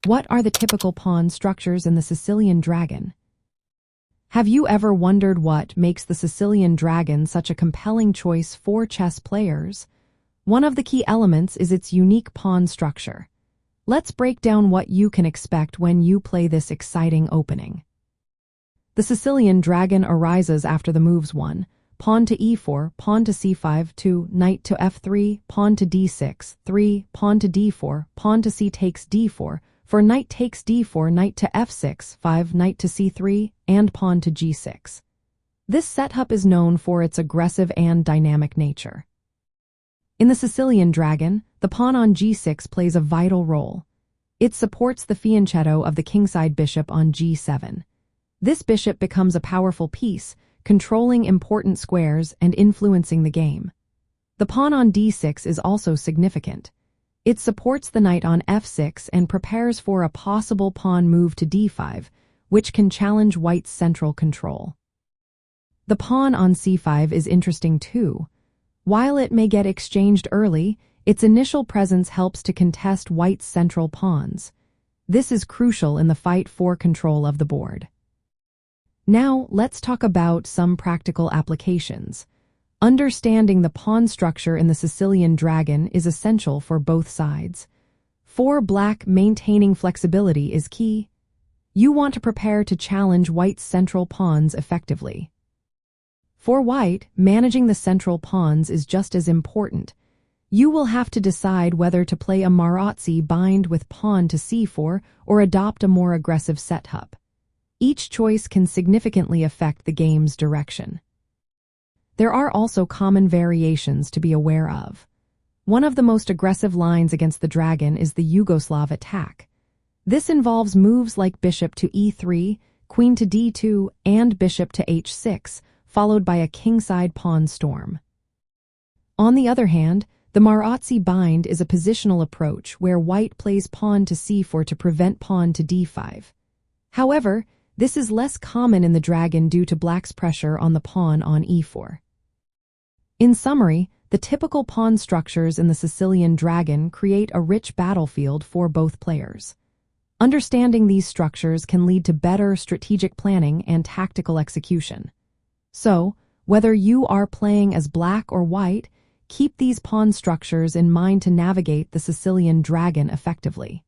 What are the typical pawn structures in the Sicilian Dragon? Have you ever wondered what makes the Sicilian Dragon such a compelling choice for chess players? One of the key elements is its unique pawn structure. Let's break down what you can expect when you play this exciting opening. The Sicilian Dragon arises after the moves 1, pawn to e4, pawn to c5, 2, knight to f3, pawn to d6, 3, pawn to d4, pawn to c takes d4, for knight takes d4, knight to f6, 5, knight to c3, and pawn to g6. This setup is known for its aggressive and dynamic nature. In the Sicilian Dragon, the pawn on g6 plays a vital role. It supports the fianchetto of the kingside bishop on g7. This bishop becomes a powerful piece, controlling important squares and influencing the game. The pawn on d6 is also significant. It supports the knight on f6 and prepares for a possible pawn move to d5, which can challenge white's central control. The pawn on c5 is interesting too. While it may get exchanged early, its initial presence helps to contest white's central pawns. This is crucial in the fight for control of the board. Now, let's talk about some practical applications. Understanding the pawn structure in the Sicilian Dragon is essential for both sides. For black, maintaining flexibility is key. You want to prepare to challenge white's central pawns effectively. For white, managing the central pawns is just as important. You will have to decide whether to play a Maroczy Bind with pawn to c4 or adopt a more aggressive setup. Each choice can significantly affect the game's direction. There are also common variations to be aware of. One of the most aggressive lines against the dragon is the Yugoslav Attack. This involves moves like bishop to e3, queen to d2, and bishop to h6, followed by a kingside pawn storm. On the other hand, the Maroczy Bind is a positional approach where white plays pawn to c4 to prevent pawn to d5. However, this is less common in the dragon due to black's pressure on the pawn on e4. In summary, the typical pawn structures in the Sicilian Dragon create a rich battlefield for both players. Understanding these structures can lead to better strategic planning and tactical execution. So, whether you are playing as black or white, keep these pawn structures in mind to navigate the Sicilian Dragon effectively.